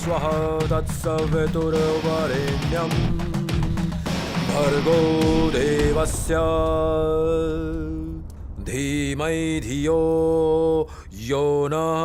स्वः तत्सवितुर्वरेण्यं भर्गो देवस्य धीमहि धियो यो नः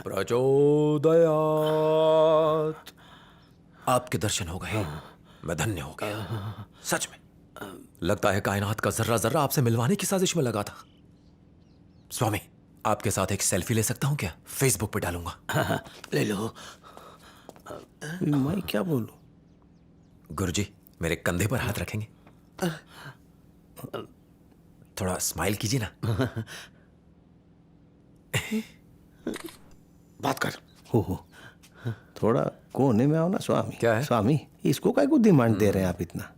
प्रचोदयात्। आपके दर्शन हो गए, मैं धन्य हो गया। सच में लगता है कायनात का जर्रा जर्रा आपसे मिलवाने की साजिश में लगा था। स्वामी, आपके साथ एक सेल्फी ले सकता हूं क्या? फेसबुक पे डालूंगा। ले लो। मैं क्या बोलूं? गुरुजी, मेरे कंधे पर हाथ रखेंगे? थोड़ा स्माइल कीजिए ना। बात कर। हो थोड़ा कोने में आओ ना स्वामी। क्या है? स्वामी, इसको काय को डिमांड दे रहे हैं आप इतना?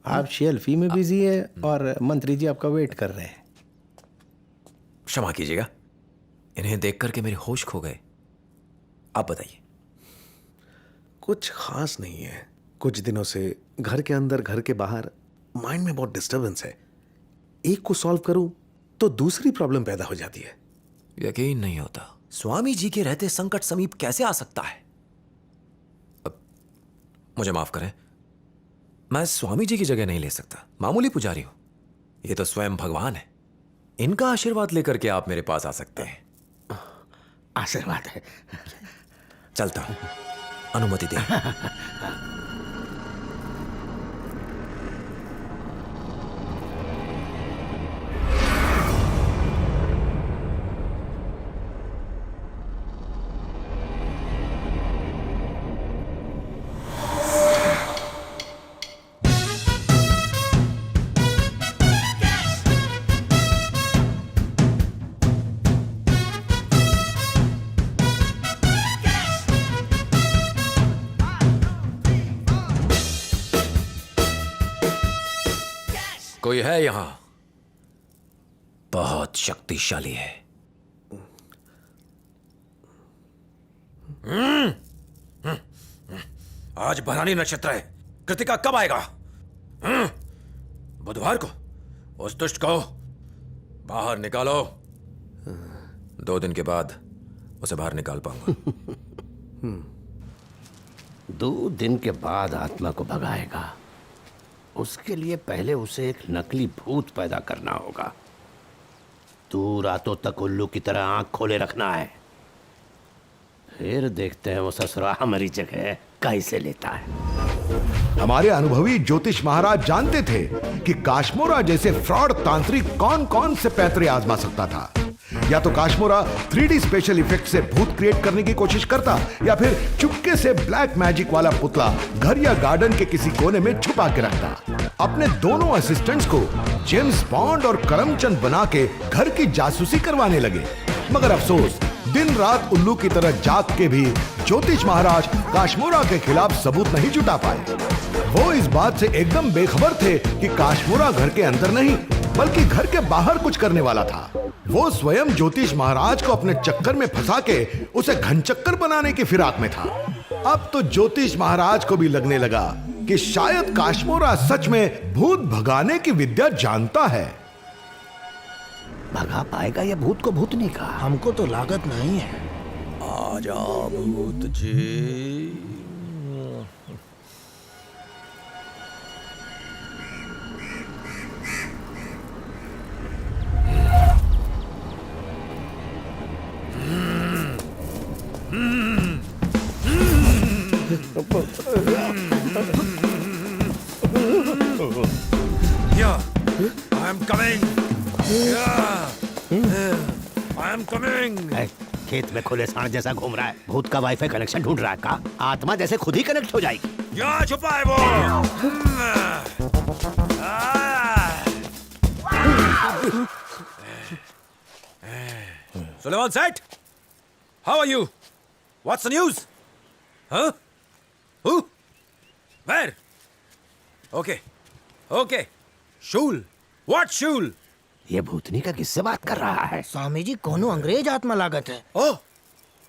आप शेल्फी में बिजी है और मंत्री जी आपका वेट कर रहे हैं। क्षमा कीजिएगा, इन्हें देख करके मेरे होश खो गए। आप बताइए। कुछ खास नहीं है। कुछ दिनों से घर के अंदर घर के बाहर माइंड में बहुत डिस्टरबेंस है। एक को सॉल्व करूं तो दूसरी प्रॉब्लम पैदा हो जाती है। यकीन नहीं होता, स्वामी जी के रहते संकट समीप कैसे आ सकता है। अब मुझे माफ करें, मैं स्वामी जी की जगह नहीं ले सकता। मामूली पुजारी हूं, ये तो स्वयं भगवान है। इनका आशीर्वाद लेकर के आप मेरे पास आ सकते हैं। आशीर्वाद है। चलता हूं, अनुमति दें। कोई है यहां? बहुत शक्तिशाली है। आज भरानी नक्षत्र है। कृतिका कब आएगा? बुधवार को। उस दुष्ट को बाहर निकालो। 2 दिन के बाद उसे बाहर निकाल पाऊंगा। 2 दिन के बाद आत्मा को भगाएगा। उसके लिए पहले उसे एक नकली भूत पैदा करना होगा। तू रातों तक उल्लू की तरह आंख खोले रखना है। फिर देखते हैं वो ससुरा हमारी जगह कैसे लेता है। हमारे अनुभवी ज्योतिष महाराज जानते थे कि काश्मोरा जैसे फ्रॉड तांत्रिक कौन कौन से पैंतरे आजमा सकता था। या तो काश्मोरा 3D स्पेशल इफेक्ट से भूत क्रिएट करने की कोशिश करता, या फिर चुपके से ब्लैक मैजिक वाला पुतला घर या गार्डन के किसी कोने में छुपा के रखता। अपने दोनों असिस्टेंट्स को जेम्स बॉन्ड और करमचंद बना के घर की जासूसी करवाने लगे। मगर अफसोस, दिन रात उल्लू की तरह जाग के भी ज्योतिष महाराज काश्मोरा के खिलाफ सबूत नहीं जुटा पाए। वो इस बात से एकदम बेखबर थे कि काश्मोरा घर के अंदर नहीं बल्कि घर के बाहर कुछ करने वाला था। वो स्वयं ज्योतिष महाराज को अपने चक्कर में फंसा के उसे घनचक्कर बनाने की फिराक में था। अब तो ज्योतिष महाराज को भी लगने लगा कि शायद काश्मोरा सच में भूत भगाने की विद्या जानता है। भगा पाएगा या भूत को भूतनी का? हमको तो लागत नहीं है। आजा भूत जी। I am coming. I am coming. खेत में खुले सांड जैसा घूम रहा है। भूत का वाईफाई कनेक्शन ढूंढ रहा है का? आत्मा जैसे खुद ही कनेक्ट हो जाएगी। यहाँ छुपा है वो। Sullivan Set, how are you? What's the news? Huh? Who? Where? Okay. Okay. Shul. What Shul? ये भूतनी का किससे बात कर रहा है? स्वामी जी कोनो अंग्रेज आत्मा लागत है। Oh,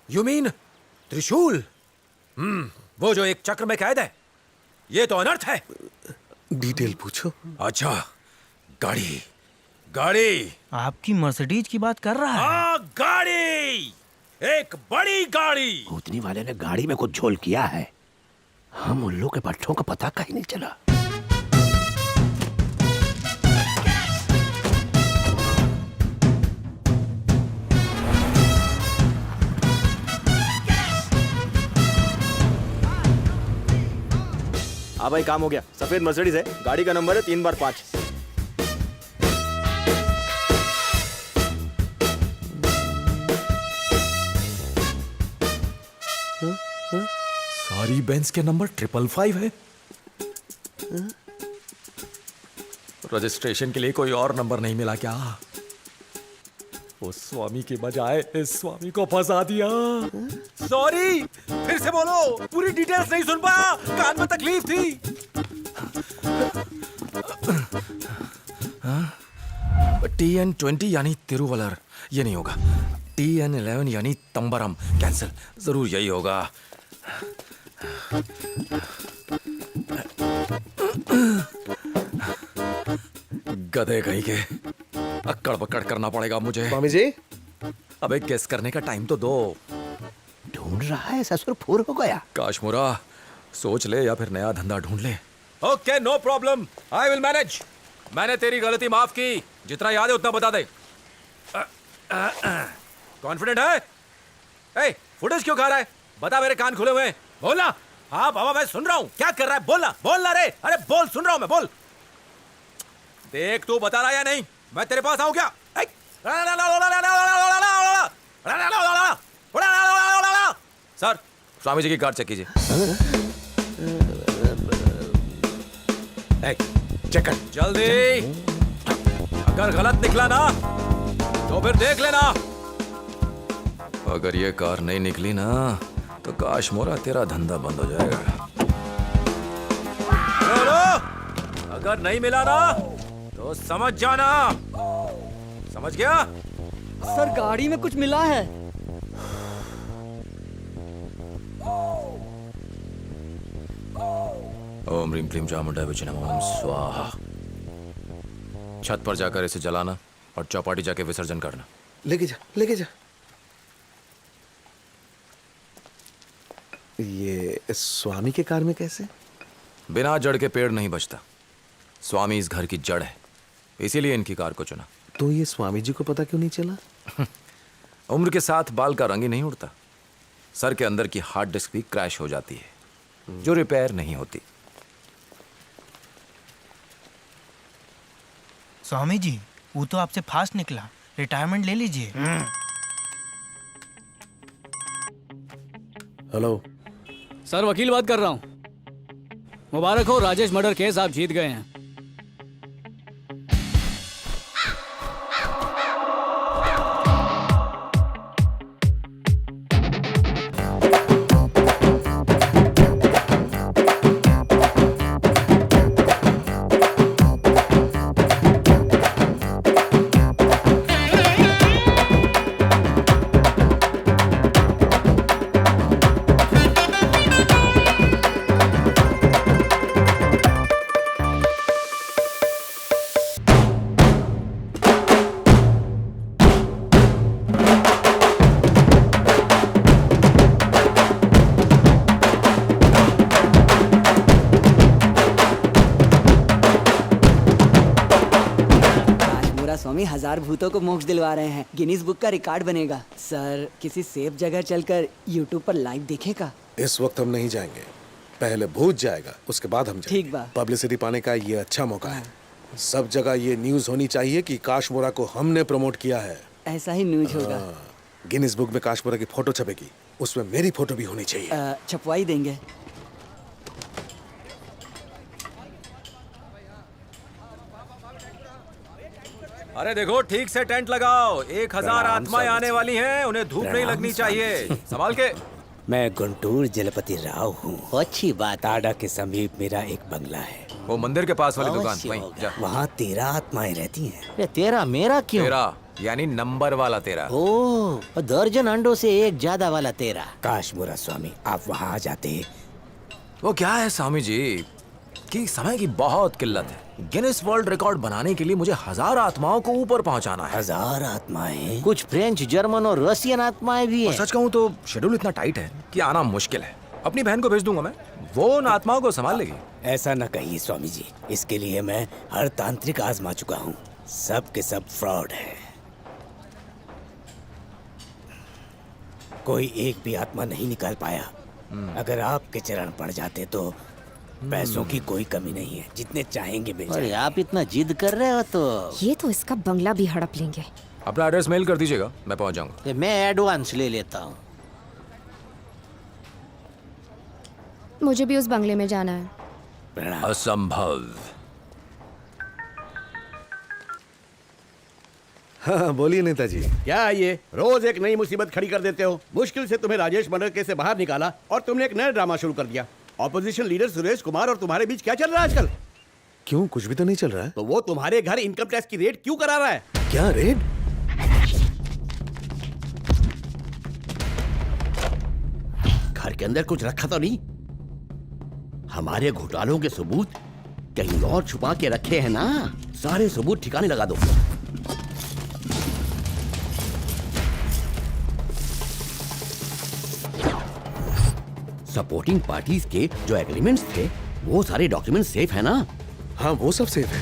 you mean त्रिशूल? वो जो एक चक्र में कैद है। ये तो अनर्थ है। डिटेल पूछो। अच्छा, गाड़ी गाड़ी। आपकी मर्सिडीज की बात कर रहा है? हाँ गाड़ी, एक बड़ी गाड़ी। भूतनी वाले ने गाड़ी में कुछ झोल किया है। हम उल्लू के पट्टों का पता कहीं नहीं चला। हाँ भाई, काम हो गया। सफेद मर्सिडीज है, गाड़ी का नंबर है 3/5। सारी बेंच के नंबर 555 है। रजिस्ट्रेशन के लिए कोई और नंबर नहीं मिला क्या? वो स्वामी के बजाय इस स्वामी को फंसा दिया। सॉरी, फिर से बोलो। पूरी डिटेल्स नहीं सुन पाया, कान में तकलीफ थी। TN20 यानी तिरुवलर, ये नहीं होगा। TN11 यानी तंबरम, कैंसिल। जरूर यही होगा। गधे कहीं के, अक्कड़ बक्कड़ करना पड़ेगा मुझे। स्वामी जी, अबे गेस करने का टाइम तो दो। ढूंढ रहा है, ससुर फूर हो गया। काशमुरा, सोच ले या फिर नया धंधा ढूंढ ले। Okay, no problem, I will manage. मैंने तेरी गलती माफ की, जितना याद है उतना बता दे। कॉन्फिडेंट है? ए, फुटेज क्यों खा रहा है? बता, मेरे कान खुले हुए हैं। बोलना। हाँ बाबा, मैं सुन रहा हूँ। क्या कर रहा है? बोलना, बोलना रे। अरे बोल, सुन रहा हूँ मैं, बोल। देख, तू बता रहा है या नहीं? मैं तेरे पास आऊँ क्या? सर, स्वामी जी की कार्ड चेक कीजिए। चेक कर। जल्दी। अगर गलत निकला ना तो फिर देख लेना। अगर ये कार नहीं निकली ना तो काशमोरा तेरा धंधा बंद हो जाएगा। अगर नहीं मिला ना तो समझ जाना। समझ गया? सर, गाड़ी में कुछ मिला है। ओम ह्रीम क्लीम चामुंडा विचे नमः, ओम स्वाहा। छत पर जाकर इसे जलाना और चौपाटी जाके विसर्जन करना। लेके जा, लेके जा। ये स्वामी के कार में कैसे? बिना जड़ के पेड़ नहीं बचता। स्वामी इस घर की जड़ है, इसीलिए इनकी कार को चुना। तो ये स्वामी जी को पता क्यों नहीं चला? उम्र के साथ बाल का रंग ही नहीं उड़ता। सर के अंदर की हार्ड डिस्क भी क्रैश हो जाती है, जो रिपेयर नहीं होती। स्वामी जी, वो तो आपसे फास्ट निकला। रिटायरमेंट ले लीजिए। हेलो सर, वकील बात कर रहा हूँ। मुबारक हो, राजेश मर्डर केस आप जीत गए हैं। स्वामी 1000 भूतों को मोक्ष दिलवा रहे हैं। गिनीज बुक का रिकॉर्ड बनेगा। सर, किसी सेफ जगह चलकर यूट्यूब पर लाइव देखेगा? इस वक्त हम नहीं जाएंगे, पहले भूत जाएगा, उसके बाद हम जाएंगे। ठीक बा। पब्लिसिटी पाने का ये अच्छा मौका है। सब जगह ये न्यूज होनी चाहिए कि काशमोरा को हमने प्रमोट किया है। ऐसा ही न्यूज होगा। गिनीज बुक में काशमोरा की फोटो छपेगी, उसमें मेरी फोटो भी होनी चाहिए। छपवाई देंगे। अरे देखो, ठीक से टेंट लगाओ। 1000 आत्माएं आने वाली हैं, उन्हें धूप नहीं लगनी चाहिए। संभाल के। मैं गुंटूर जलपति राव हूँ। अच्छी बात। ताड़ा के समीप मेरा एक बंगला है। वो मंदिर के पास वाली दुकान, वहीं जा। वहाँ 13 आत्माएं रहती हैं। अरे तेरा मेरा क्यों? तेरा यानी नंबर वाला तेरा। ओह, दर्जन अंडों से एक ज्यादा वाला तेरा। काशमोरा स्वामी, आप वहाँ आ जाते। वो क्या है स्वामी जी, कि समय की बहुत किल्लत है। गिनेस वर्ल्ड रिकॉर्ड बनाने के लिए मुझे 1000 आत्माओं को ऊपर पहुंचाना है। 1000 आत्माएं? कुछ फ्रेंच, जर्मन और रशियन आत्माएं भी और हैं। सच कहूं तो शेड्यूल इतना टाइट है कि आना मुश्किल है। अपनी बहन को भेज दूंगा मैं, वो उन आत्माओं को संभाल लेगी। ऐसा न कहिए स्वामी जी, इसके लिए मैं हर तांत्रिक आजमा चुका हूँ। सब के सब फ्रॉड है। कोई एक भी आत्मा नहीं निकाल पाया। अगर आपके चरण पड़ जाते तो पैसों की कोई कमी नहीं है, जितने चाहेंगे मिल जाएंगे। आप इतना जिद कर रहे हो तो ये तो इसका बंगला भी हड़प लेंगे। अपना एड्रेस मेल कर दीजिएगा, मैं पहुंच जाऊंगा। मैं एडवांस ले लेता हूँ। मुझे भी उस बंगले में जाना है। प्रणाम। असंभव। हाँ बोलिए नेताजी। क्या ये रोज एक नई मुसीबत खड़ी कर देते हो? मुश्किल से तुम्हें राजेश मर्डर केस से बाहर निकाला और तुमने एक नया ड्रामा शुरू कर दिया। ऑपोजिशन लीडर सुरेश कुमार और तुम्हारे बीच क्या चल रहा है आजकल? क्यों, कुछ भी तो नहीं चल रहा है। तो वो तुम्हारे घर इनकम टैक्स की रेड क्यों करा रहा है? क्या रेड? घर के अंदर कुछ रखा तो नहीं? हमारे घोटालों के सबूत कहीं और छुपा के रखे हैं ना? सारे सबूत ठिकाने लगा दो। सपोर्टिंग पार्टीज के जो एग्रीमेंट्स थे वो सारे डॉक्यूमेंट सेफ है ना? हाँ वो सब सेफ है।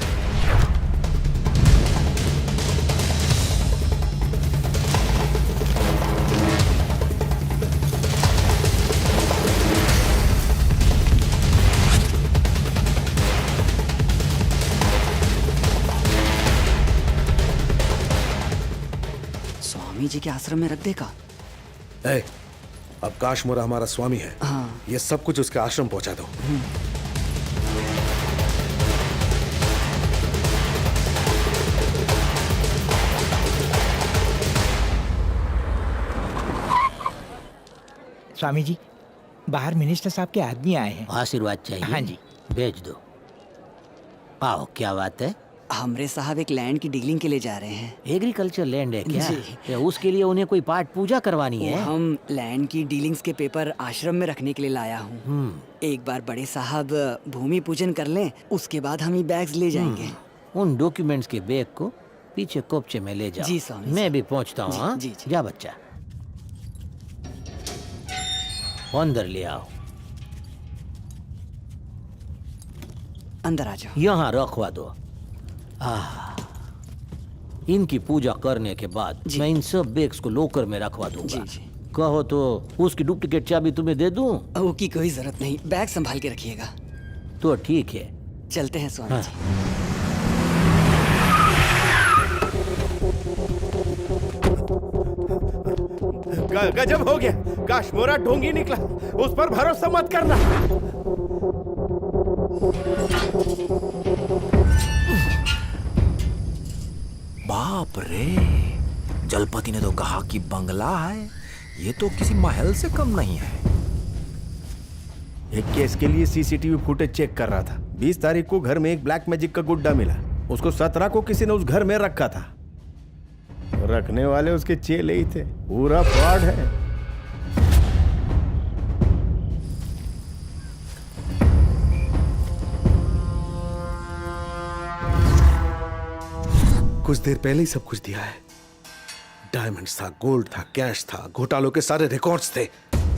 स्वामी जी के आश्रम में रख देगा। ए, अब काशमोरा हमारा स्वामी है। हाँ। ये सब कुछ उसके आश्रम पहुंचा दो। स्वामी जी, बाहर मिनिस्टर साहब के आदमी आए हैं। आशीर्वाद चाहिए? हाँ जी। भेज दो। आओ, क्या बात है? हमरे साहब एक लैंड की डीलिंग के लिए जा रहे हैं। एग्रीकल्चर लैंड है क्या? जी। या उसके लिए उन्हें कोई पाठ पूजा करवानी वो है? हम लैंड की डीलिंग्स के पेपर आश्रम में रखने के लिए लाया हूँ। एक बार बड़े साहब भूमि पूजन कर लें, उसके बाद हम ये बैग्स ले जाएंगे। उन डॉक्यूमेंट्स के बैग को पीछे कोपचे में ले जाओ। जी, स्वामी मैं जी। भी पहुंचता हूँ। हाँ? जी, जी। जा बच्चा, अंदर ले आओ। अंदर आ जाओ। यहाँ रखवा दो। इनकी पूजा करने के बाद जी। मैं इन सब बैग्स को लॉकर में रखवा दूंगा। जी, जी। कहो तो उसकी डुप्लीकेट चाबी तुम्हें दे दूं? वो की कोई जरूरत नहीं, बैग संभाल के रखिएगा। तो ठीक है। चलते हैं स्वामी जी। गजब हो गया, काशमोरा ढोंगी निकला। उस पर भरोसा मत करना। बाप रे, जलपति ने तो कहा कि बंगला है, ये तो किसी महल से कम नहीं है। एक केस के लिए सीसीटीवी फुटेज चेक कर रहा था। 20 तारीख को घर में एक ब्लैक मैजिक का गुड्डा मिला। उसको 17 को किसी ने उस घर में रखा था। रखने वाले उसके चेले ही थे। पूरा फ्रॉड है। कुछ देर पहले ही सब कुछ दिया है। डायमंड्स था, गोल्ड था, कैश था, घोटालों के सारे रिकॉर्ड्स थे।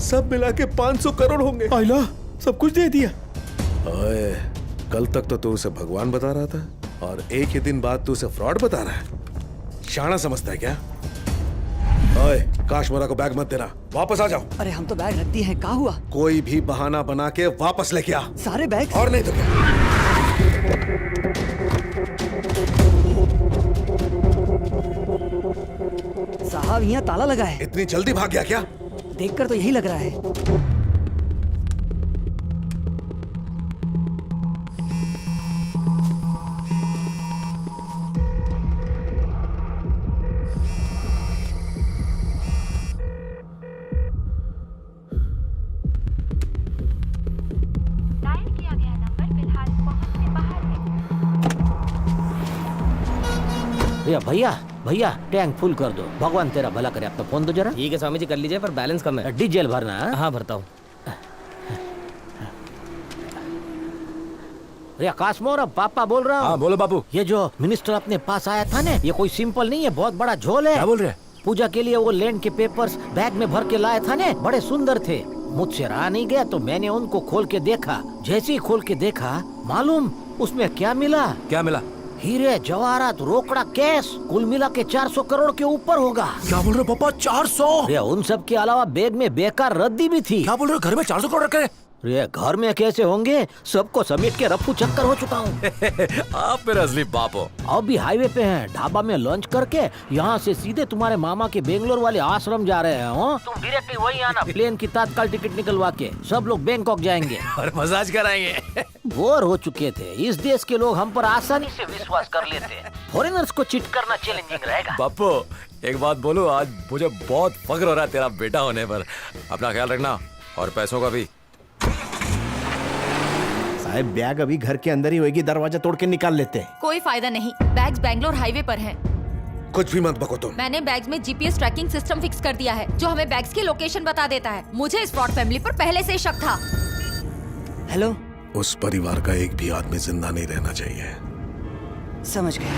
सब मिला के 500 करोड़ होंगे। आइला, सब कुछ दे दिया। ओए, कल तक तो तू उसे भगवान बता रहा था और एक ही दिन बाद तू उसे फ्रॉड बता रहा है। शाना समझता है क्या? ओए, काशमोरा को बैग मत देना, वापस आ जाओ। अरे हम तो बैग रख दिए हैं, क्या हुआ? कोई भी बहाना बना के वापस लेके आ। सारे बैग? और नहीं तो क्या? साहब यहाँ ताला लगा है। इतनी जल्दी भाग गया क्या? देखकर तो यही लग रहा है। भैया भैया भैया, टैंक फुल कर दो। भगवान तेरा भला करे। अपना फोन दो जरा। ठीक है स्वामी जी, कर लीजिए, पर बैलेंस कम है। डीजल भरना है? हाँ भरता हूँ। अरे काश्मोरा, पापा बोल रहा हूँ। हाँ बोलो बापू। ये जो मिनिस्टर अपने पास आया था ना, ये कोई सिंपल नहीं है, बहुत बड़ा झोल है। क्या बोल रहे हैं? पूजा के लिए वो लैंड के पेपर्स बैग में भर के लाया था ने, बड़े सुंदर थे। मुझसे रहा नहीं गया तो मैंने उनको खोल के देखा। जैसे ही खोल के देखा, मालूम उसमें क्या मिला? क्या मिला? हीरे, जवाहरात, रोकड़ा, कैश, कुल मिला के 400 करोड़ के ऊपर होगा। क्या बोल रहे हो पापा? 400? अरे उन सब के अलावा बैग में बेकार रद्दी भी थी। क्या बोल रहे हो? घर में 400 करोड़ रखे? अरे घर में कैसे होंगे, सबको समेट के रफ्फू चक्कर हो चुका हूँ। आप मेरा असली बाप हो। अब भी हाईवे पे हैं, ढाबा में लंच करके यहाँ से सीधे तुम्हारे मामा के बेंगलोर वाले आश्रम जा रहे हैं। हो तुम डायरेक्टली वही आना, प्लेन की तत्काल टिकट निकलवा के सब लोग बैंकॉक जाएंगे और मसाज कराएंगे। बोर हो चुके थे। इस देश के लोग हम पर आसानी से विश्वास कर लेते हैं, फॉरेनर्स को चीट करना चैलेंजिंग रहेगा। बापू एक बात बोलूं, आज मुझे बहुत फख्र हो रहा है तेरा बेटा होने पर। अपना ख्याल रखना और पैसों का भी। साहब बैग अभी घर के अंदर ही होगी, दरवाजा तोड़ के निकाल लेते हैं। कोई फायदा नहीं, बैग्स बैंगलोर हाईवे पर हैं। कुछ भी मत बको तुम। मैंने बैग्स में जीपीएस ट्रैकिंग सिस्टम फिक्स कर दिया है, जो हमें बैग्स की लोकेशन बता देता है। मुझे इस फ्रॉड फैमिली पर पहले से शक था। हेलो, उस परिवार का एक भी आदमी जिंदा नहीं रहना चाहिए। समझ गया।